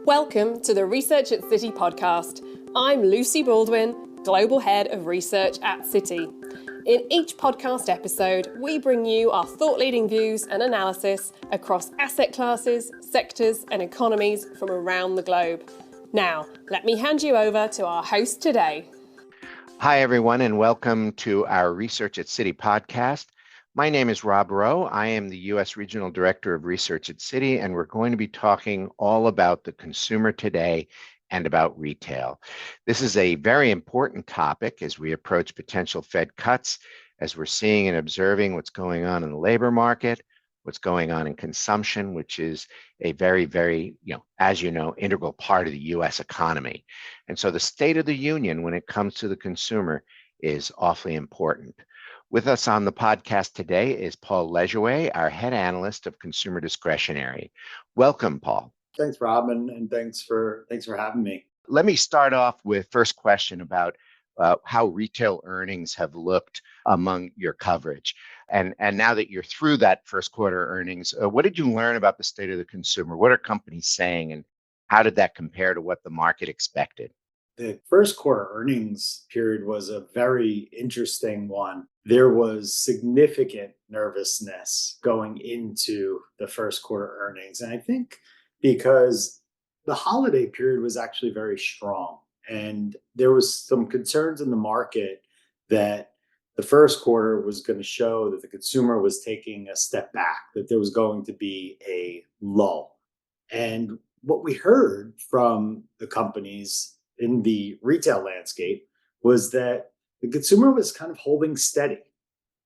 Welcome to the Research at Citi podcast. I'm Lucy Baldwin, Global Head of Research at Citi. In each podcast episode, we bring you our thought-leading views and analysis across asset classes, sectors and economies from around the globe. Now, let me hand you over to our host today. Hi, everyone, and welcome to our Research at Citi podcast. My name is Rowe. I am the U.S. Regional Director of Research at Citi, and we're going to be talking all about the consumer today and about retail. This is a very important topic as we approach potential Fed cuts, as we're seeing and observing what's going on in the labor market, what's going on in consumption, which is a very, as you know, integral part of the U.S. economy. And so the State of the Union when it comes to the consumer is awfully important. With us on the podcast today is Paul Lejuez, our head analyst of Consumer Discretionary. Welcome, Paul. Thanks, Rob, and thanks for having me. Let me start off with first question about how retail earnings have looked among your coverage. And now that you're through that first quarter earnings, what did you learn about the state of the consumer? What are companies saying, and how did that compare to what the market expected? The first quarter earnings period was a very interesting one. There was significant nervousness going into the first quarter earnings. And I think because the holiday period was actually very strong, and there was some concerns in the market that the first quarter was going to show that the consumer was taking a step back, that there was going to be a lull. And what we heard from the companies in the retail landscape was that the consumer was kind of holding steady.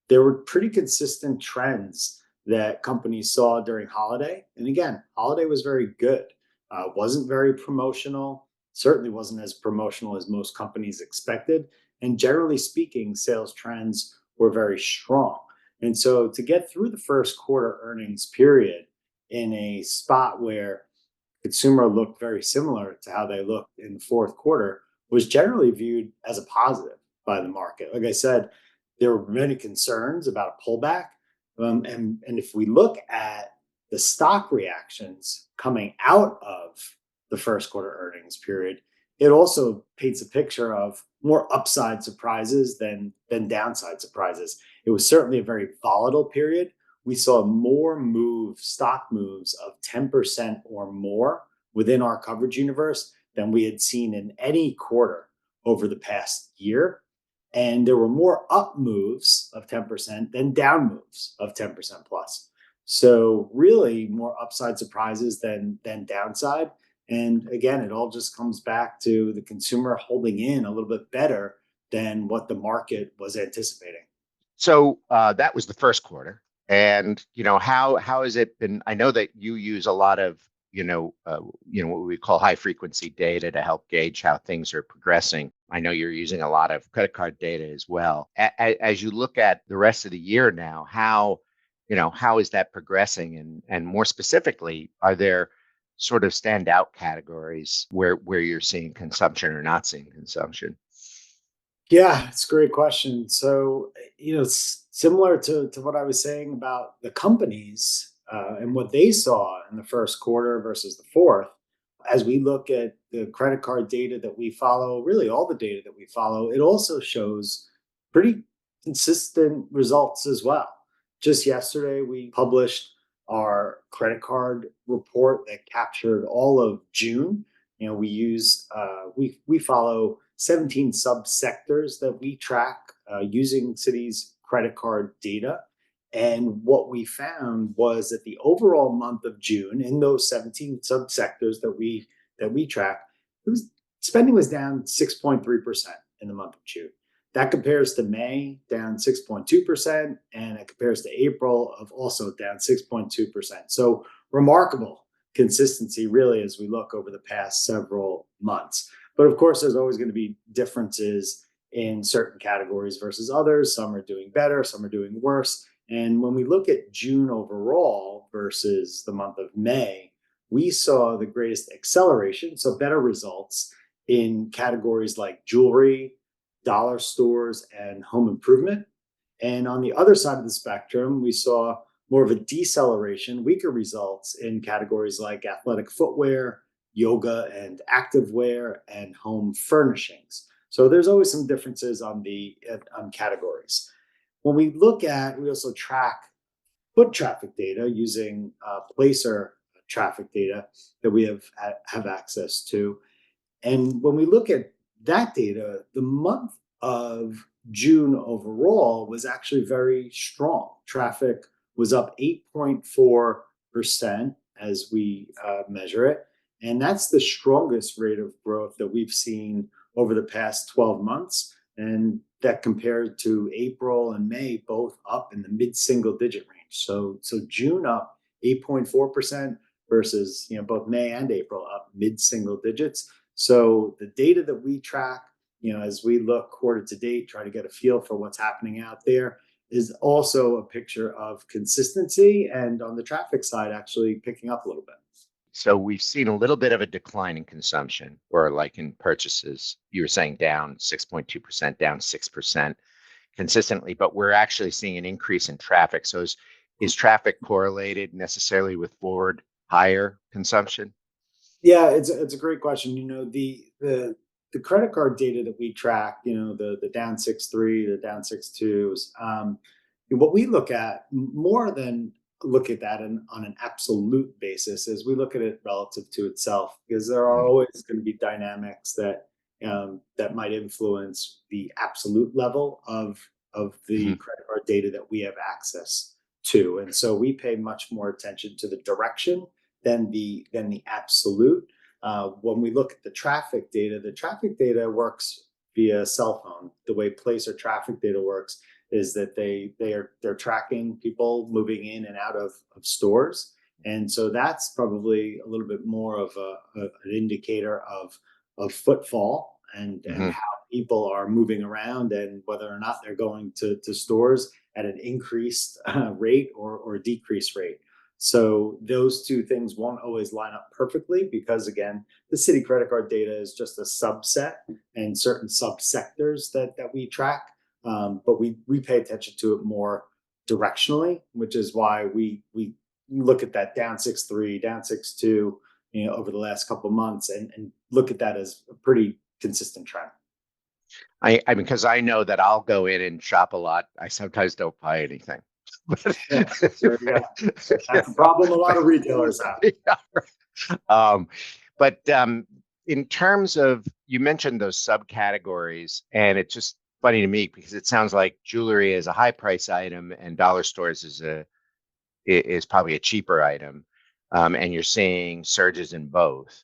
There were pretty consistent trends that companies saw during holiday. And again, holiday was very good. Wasn't very promotional, certainly wasn't as promotional as most companies expected. And generally speaking, sales trends were very strong. And so to get through the first quarter earnings period in a spot where consumer looked very similar to how they looked in the fourth quarter was generally viewed as a positive by the market. Like I said, there were many concerns about a pullback. And if we look at the stock reactions coming out of the first quarter earnings period, it also paints a picture of more upside surprises than downside surprises. It was certainly a very volatile period. We saw more stock moves of 10% or more within our coverage universe than we had seen in any quarter over the past year. And there were more up moves of 10% than down moves of 10% plus. So really more upside surprises than downside. And again, it all just comes back to the consumer holding in a little bit better than what the market was anticipating. So that was the first quarter. And, how has it been? I know that you use a lot of, what we call high frequency data to help gauge how things are progressing. I know you're using a lot of credit card data as well. As you look at the rest of the year now, how is that progressing? And more specifically, are there sort of standout categories where you're seeing consumption or not seeing consumption? Yeah, it's a great question. So, it's similar to what I was saying about the companies and what they saw in the first quarter versus the fourth. As we look at the credit card data that we follow, really all the data that we follow, it also shows pretty consistent results as well. Just yesterday, we published our credit card report that captured all of June. We follow 17 subsectors that we track using Citi's credit card data. And what we found was that the overall month of June in those 17 subsectors that we track, spending was down 6.3% in the month of June. That compares to May, down 6.2%, and it compares to April of also down 6.2%. So remarkable consistency, really, as we look over the past several months. But of course, there's always going to be differences in certain categories versus others. Some are doing better, some are doing worse. And when we look at June overall versus the month of May, we saw the greatest acceleration, so better results in categories like jewelry, dollar stores, and home improvement. And on the other side of the spectrum, we saw more of a deceleration, weaker results in categories like athletic footwear, yoga and activewear, and home furnishings. So there's always some differences on the on categories. When we also track foot traffic data using Placer traffic data that we have access to. And when we look at that data, the month of June overall was actually very strong. Traffic was up 8.4% as we measure it. And that's the strongest rate of growth that we've seen over the past 12 months. And that compared to April and May, both up in the mid-single digit range. So June up 8.4% versus both May and April up mid-single digits. So the data that we track, as we look quarter to date, try to get a feel for what's happening out there, is also a picture of consistency, and on the traffic side, actually picking up a little bit. So we've seen a little bit of a decline in consumption, or like in purchases. You were saying down 6.2%, down 6% consistently, but we're actually seeing an increase in traffic. So is traffic correlated necessarily with forward higher consumption? Yeah, it's a great question. The credit card data that we track, the down 6.3, the down 6.2s, what we look at more than look at that on an absolute basis is we look at it relative to itself, because there are always going to be dynamics that that might influence the absolute level of the credit card data that we have access to. And so we pay much more attention to the direction than the absolute. When we look at the traffic data works via cell phone. The way Placer traffic data works is that they're tracking people moving in and out of stores, and so that's probably a little bit more of an indicator of footfall and how people are moving around, and whether or not they're going to stores at an increased rate or decreased rate. So those two things won't always line up perfectly, because again, the Citi credit card data is just a subset and certain subsectors that we track. But we pay attention to it more directionally, which is why we look at that down 6.3, down 6.2, over the last couple of months, and look at that as a pretty consistent trend. I because I know that I'll go in and shop a lot. I sometimes don't buy anything. Yeah, there you go. That's a problem a lot of retailers have. Yeah. But in terms of, you mentioned those subcategories, and it's just funny to me because it sounds like jewelry is a high price item and dollar stores is probably a cheaper item, and you're seeing surges in both.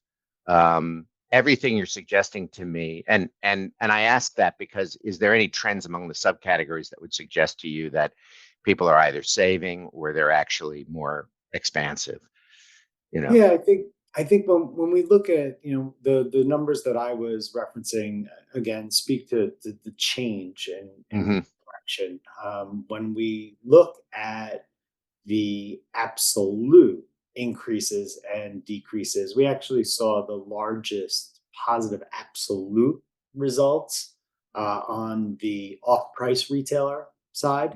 Everything you're suggesting to me, and I ask that because is there any trends among the subcategories that would suggest to you that people are either saving or they're actually more expansive? Yeah, I think when we look at the numbers that I was referencing, again, speak to the change and direction. When we look at the absolute increases and decreases, we actually saw the largest positive absolute results on the off-price retailer side,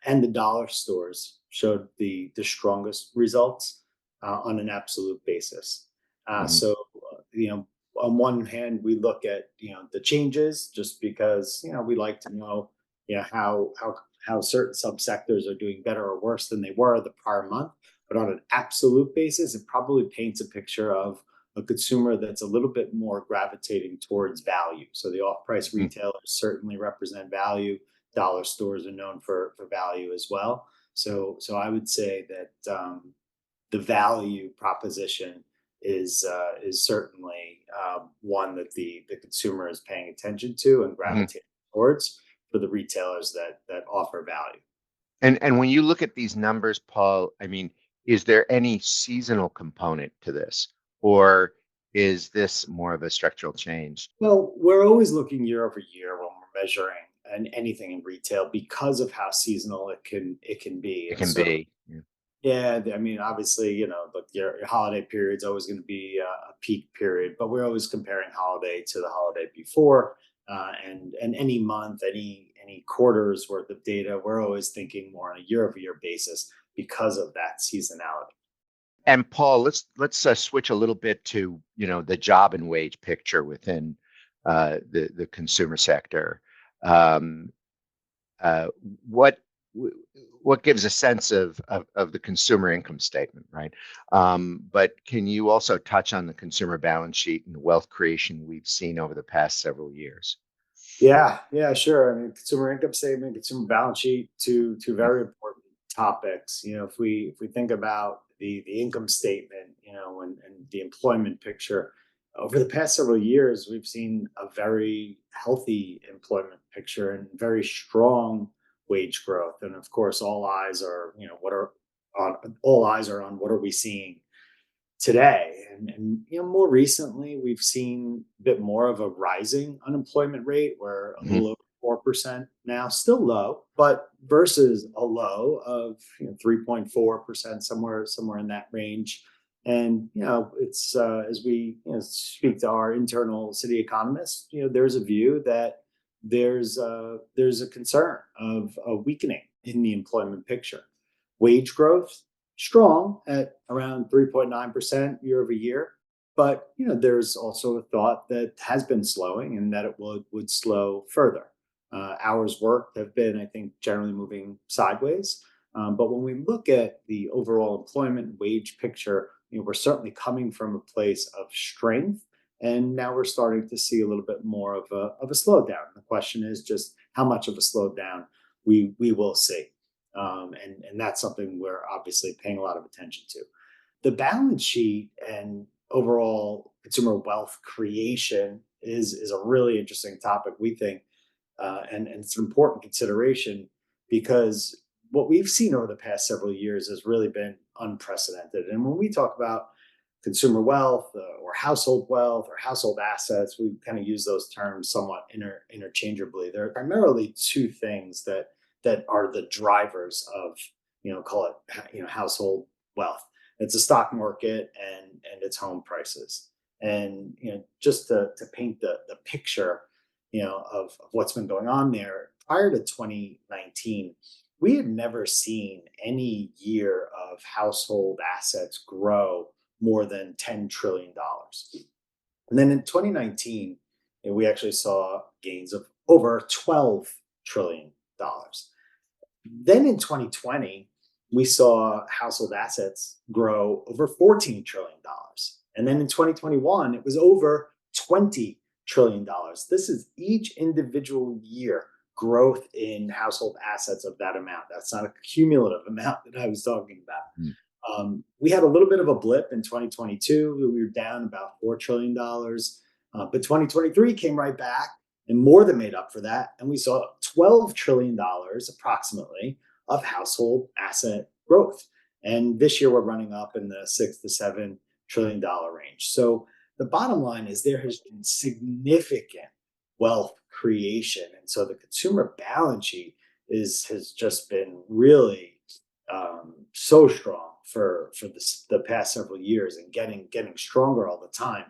and the dollar stores showed the strongest results on an absolute basis. So, on one hand, we look at the changes just because we like to know how certain subsectors are doing better or worse than they were the prior month. But on an absolute basis, it probably paints a picture of a consumer that's a little bit more gravitating towards value. So the off-price retailers certainly represent value. Dollar stores are known for value as well. So I would say that the value proposition is certainly one that the consumer is paying attention to and gravitating towards for the retailers that offer value. And when you look at these numbers, Paul, I mean, is there any seasonal component to this, or is this more of a structural change? Well, we're always looking year over year when we're measuring and anything in retail, because of how seasonal it can be. It can be. Yeah, I mean, obviously, look, your holiday period is always going to be a peak period, but we're always comparing holiday to the holiday before, and any month, any quarter's worth of data. We're always thinking more on a year-over-year basis. because of that seasonality. And Paul, let's switch a little bit to the job and wage picture within the consumer sector. Um, uh, what what gives a sense of the consumer income statement, right? But can you also touch on the consumer balance sheet and the wealth creation we've seen over the past several years? Yeah, sure. I mean, consumer income statement, consumer balance sheet, two Mm. very important topics. If we think about the income statement, and the employment picture, over the past several years, we've seen a very healthy employment picture and very strong wage growth. And of course, all eyes are on what are we seeing today. And more recently, we've seen a bit more of a rising unemployment rate. We're a Mhm. little over 4% now, still low, but versus a low of 3.4%, somewhere in that range. And it's as we speak to our internal city economists, there's a view that there's a concern of a weakening in the employment picture. Wage growth strong at around 3.9% year over year. But there's also a thought that has been slowing and that it would slow further. Hours worked have been, I think, generally moving sideways. But when we look at the overall employment wage picture, we're certainly coming from a place of strength, and now we're starting to see a little bit more of a slowdown. The question is just how much of a slowdown we will see. And that's something we're obviously paying a lot of attention to. The balance sheet and overall consumer wealth creation is a really interesting topic, we think, and it's an important consideration because what we've seen over the past several years has really been unprecedented. And when we talk about consumer wealth or household assets, we kind of use those terms somewhat interchangeably. There are primarily two things that are the drivers of call it household wealth. It's the stock market and it's home prices. And just to paint the picture of what's been going on there, prior to 2019, we had never seen any year of household assets grow more than $10 trillion. And then in 2019, we actually saw gains of over $12 trillion. Then in 2020, we saw household assets grow over $14 trillion. And then in 2021, it was over $20 trillion. This is each individual year growth in household assets of that amount. That's not a cumulative amount that I was talking about. Mm. We had a little bit of a blip in 2022. We were down about $4 trillion. But 2023 came right back and more than made up for that. And we saw $12 trillion approximately of household asset growth. And this year we're running up in the $6 to $7 trillion range. So the bottom line is there has been significant wealth creation. And so the consumer balance sheet has just been really so strong for the past several years and getting stronger all the time.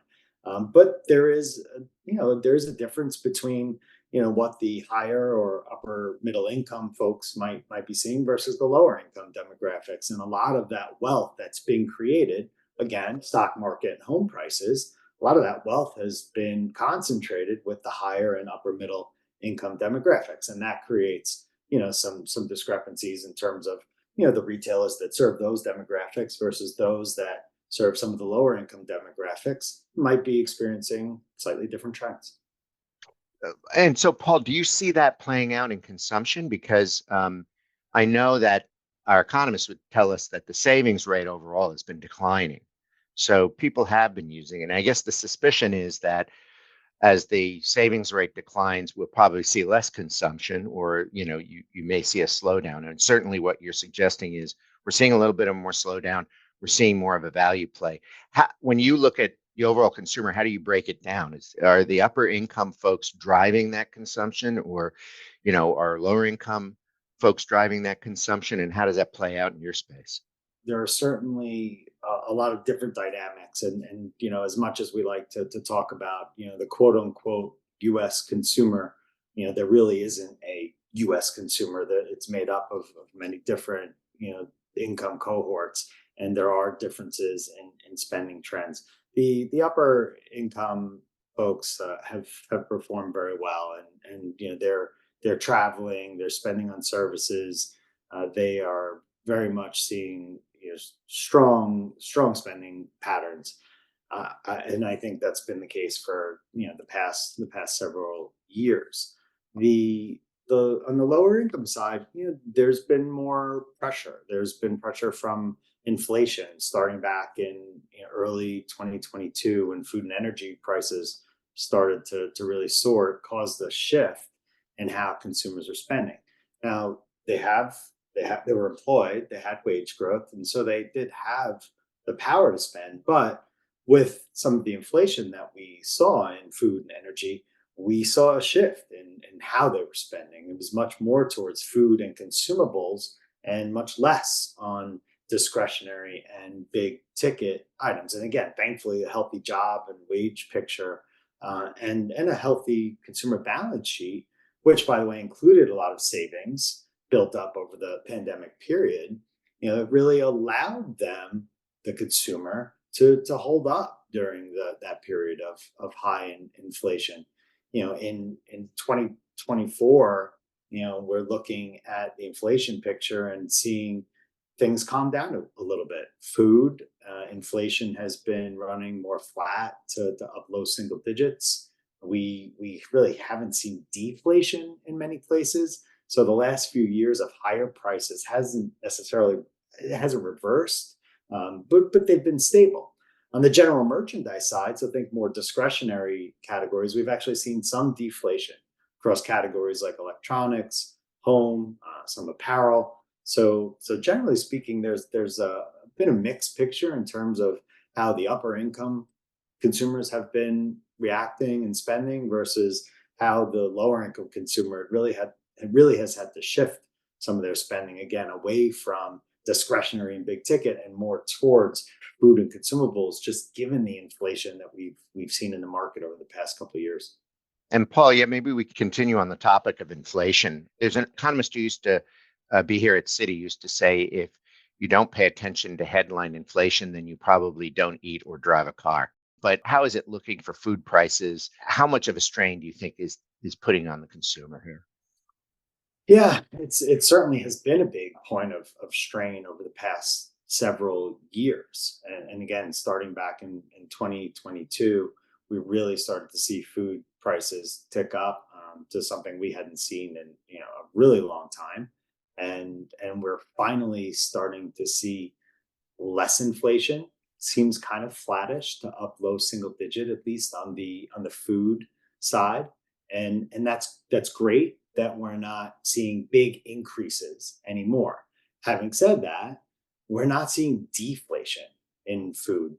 But there's a difference between what the higher or upper middle income folks might be seeing versus the lower income demographics, and a lot of that wealth that's being created, again, stock market and home prices, a lot of that wealth has been concentrated with the higher and upper middle income demographics, and that creates some discrepancies in terms of the retailers that serve those demographics versus those that serve some of the lower income demographics might be experiencing slightly different trends. And so, Paul, do you see that playing out in consumption? Because I know that our economists would tell us that the savings rate overall has been declining. So people have been using it. And I guess the suspicion is that as the savings rate declines, we'll probably see less consumption, or you may see a slowdown. And certainly what you're suggesting is we're seeing a little bit of more slowdown. We're seeing more of a value play. When you look at the overall consumer, how do you break it down? Are the upper income folks driving that consumption, or are lower income folks driving that consumption? And how does that play out in your space? There are certainly a lot of different dynamics, and as much as we like to talk about the quote unquote U.S. consumer, there really isn't a U.S. consumer. That it's made up of many different income cohorts, and there are differences in spending trends. The upper income folks have performed very well, and they're traveling, they're spending on services. They are very much seeing strong spending patterns, and I think that's been the case for the past several years. The on the lower income side, there's been more pressure. There's been pressure from inflation starting back in early 2022 when food and energy prices started to really soar. It caused a shift in how consumers are spending. Now they were employed, they had wage growth, and so they did have the power to spend. But with some of the inflation that we saw in food and energy, we saw a shift in how they were spending. It was much more towards food and consumables and much less on discretionary and big ticket items. And again, thankfully, a healthy job and wage picture, and a healthy consumer balance sheet, which, by the way, included a lot of savings built up over the pandemic period. It really allowed them, the consumer, to hold up during that period of high inflation. In 2024, we're looking at the inflation picture and seeing things calm down a little bit. Food inflation has been running more flat to up low single digits. We really haven't seen deflation in many places. So the last few years of higher prices hasn't reversed, but they've been stable. On the general merchandise side, so think more discretionary categories, we've actually seen some deflation across categories like electronics, home, some apparel. So generally speaking, there's been a mixed picture in terms of how the upper income consumers have been reacting and spending versus how the lower income consumer really has had to shift some of their spending again away from discretionary and big ticket and more towards food and consumables, just given the inflation that we've seen in the market over the past couple of years. And Paul, yeah, maybe we could continue on the topic of inflation. There's an economist who used to be here at Citi used to say, if you don't pay attention to headline inflation, then you probably don't eat or drive a car. But how is it looking for food prices? How much of a strain do you think is putting on the consumer here? Yeah, it certainly has been a big point of strain over the past several years. And again, starting back in 2022, we really started to see food prices tick up to something we hadn't seen in a really long time. And we're finally starting to see less inflation. Seems kind of flattish to up low single digit, at least on the food side. And that's great that we're not seeing big increases anymore. Having said that, we're not seeing deflation in food.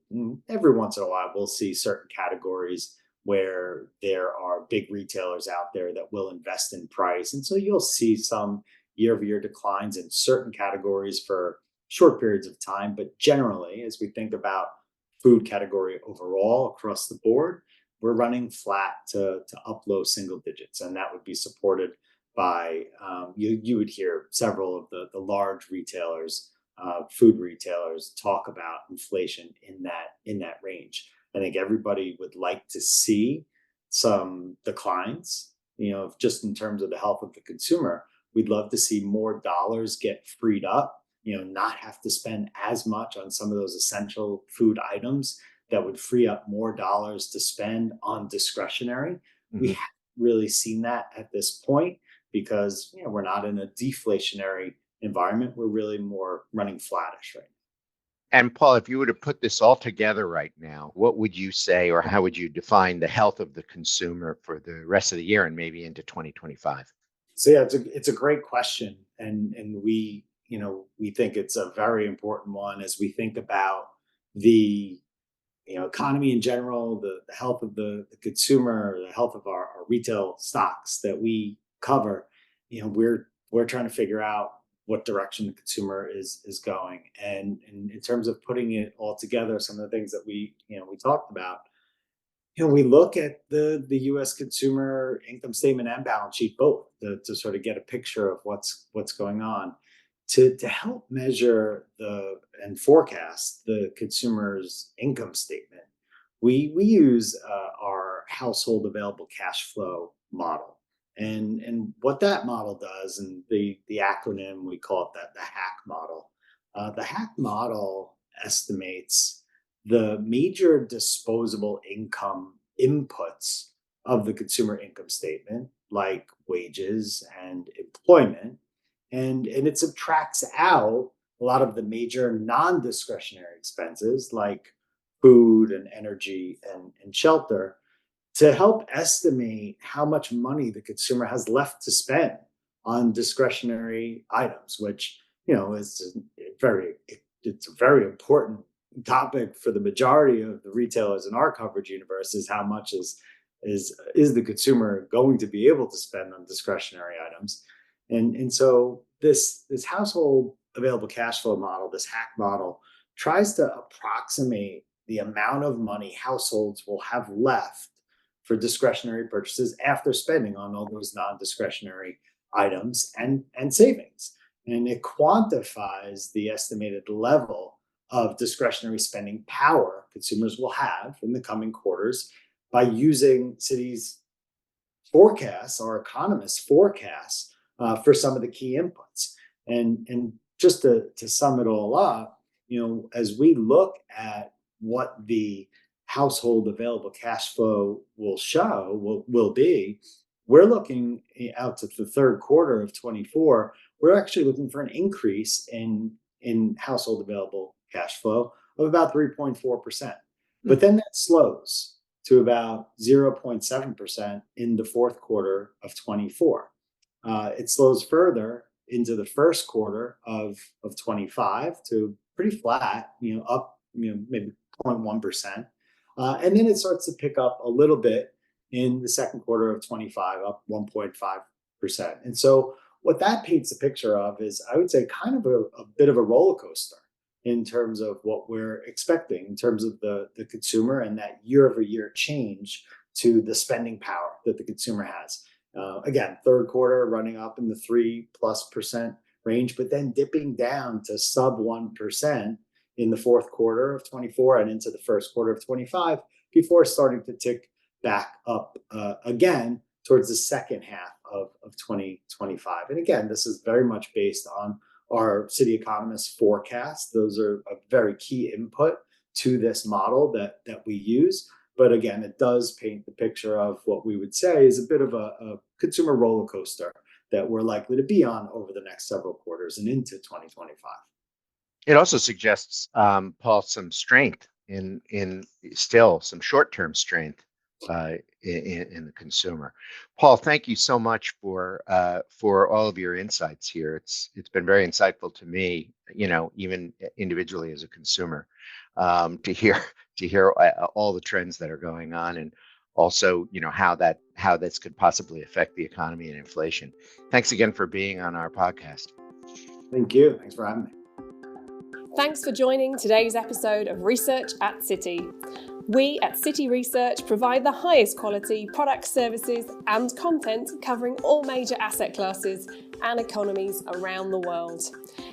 Every once in a while, we'll see certain categories where there are big retailers out there that will invest in price. And so you'll see some year-over-year declines in certain categories for short periods of time. But generally, as we think about food category overall across the board, we're running flat to up low single digits. And that would be supported by, you would hear several of the large retailers, food retailers, talk about inflation in that range. I think everybody would like to see some declines, just in terms of the health of the consumer. We'd love to see more dollars get freed up, not have to spend as much on some of those essential food items that would free up more dollars to spend on discretionary. Mm-hmm. We haven't really seen that at this point because we're not in a deflationary environment. We're really more running flattish right now. And Paul, if you were to put this all together right now, what would you say, or how would you define the health of the consumer for the rest of the year and maybe into 2025? So yeah, it's a great question, and we think it's a very important one as we think about the economy in general, the health of the consumer, the health of our retail stocks that we cover. We're trying to figure out what direction the consumer is going, and in terms of putting it all together, some of the things that we talked about. We look at the U.S. consumer income statement and balance sheet both to sort of get a picture of what's going on. to help measure and forecast the consumer's income statement, we use our household available cash flow model. And what that model does, and the acronym, we call it the HACK model. The HACK model estimates the major disposable income inputs of the consumer income statement, like wages and employment, and it subtracts out a lot of the major non-discretionary expenses like food and energy and shelter, to help estimate how much money the consumer has left to spend on discretionary items, which is it's a very important topic for the majority of the retailers in our coverage universe. Is how much is the consumer going to be able to spend on discretionary items. And so this household available cash flow model, this HACK model, tries to approximate the amount of money households will have left for discretionary purchases after spending on all those non-discretionary items and savings. And it quantifies the estimated level of discretionary spending power consumers will have in the coming quarters by using Citi's forecasts, our economists' forecasts, for some of the key inputs. And just to sum it all up, as we look at what the household available cash flow will be, we're looking out to the third quarter of 24. We're actually looking for an increase in household available cash flow of about 3.4%. But then that slows to about 0.7% in the fourth quarter of 24. It slows further into the first quarter of 25 to pretty flat, up, maybe 0.1%. And then it starts to pick up a little bit in the second quarter of 25, up 1.5%. And so what that paints a picture of is, I would say, kind of a bit of a roller coaster in terms of what we're expecting in terms of the consumer and that year over year change to the spending power that the consumer has. Again, third quarter running up in the 3+% range, but then dipping down to sub 1% in the fourth quarter of 24 and into the first quarter of 25 before starting to tick back up again towards the second half of 2025. And again, this is very much based on our Citi economists' forecasts. Those are a very key input to this model that we use. But again, it does paint the picture of what we would say is a bit of a consumer roller coaster that we're likely to be on over the next several quarters and into 2025. It also suggests, Paul, some strength in still some short-term strength in the consumer. Paul, thank you so much for all of your insights here. It's been very insightful to me, even individually as a consumer, to hear all the trends that are going on, and also how this could possibly affect the economy and inflation. Thanks again for being on our podcast. Thank you. Thanks for having me. Thanks for joining today's episode of Research at Citi. We at Citi Research provide the highest quality products, services and content covering all major asset classes and economies around the world.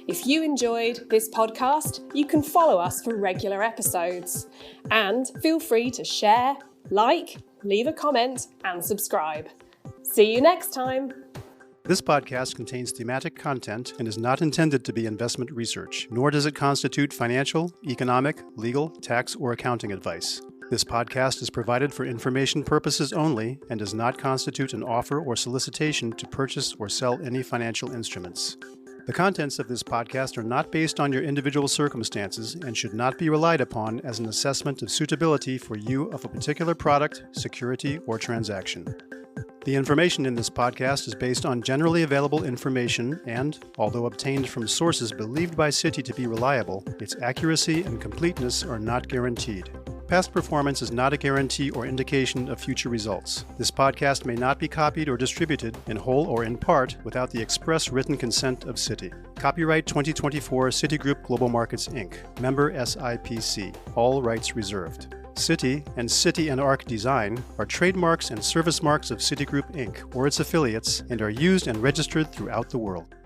If you enjoyed this podcast, you can follow us for regular episodes. And feel free to share, leave a comment and subscribe. See you next time. This podcast contains thematic content and is not intended to be investment research, nor does it constitute financial, economic, legal, tax, or accounting advice. This podcast is provided for information purposes only and does not constitute an offer or solicitation to purchase or sell any financial instruments. The contents of this podcast are not based on your individual circumstances and should not be relied upon as an assessment of suitability for you of a particular product, security, or transaction. The information in this podcast is based on generally available information and, although obtained from sources believed by Citi to be reliable, its accuracy and completeness are not guaranteed. Past performance is not a guarantee or indication of future results. This podcast may not be copied or distributed in whole or in part without the express written consent of Citi. Copyright 2024 Citigroup Global Markets Inc., member SIPC, all rights reserved. Citi and Citi and Arc Design are trademarks and service marks of Citigroup Inc. or its affiliates and are used and registered throughout the world.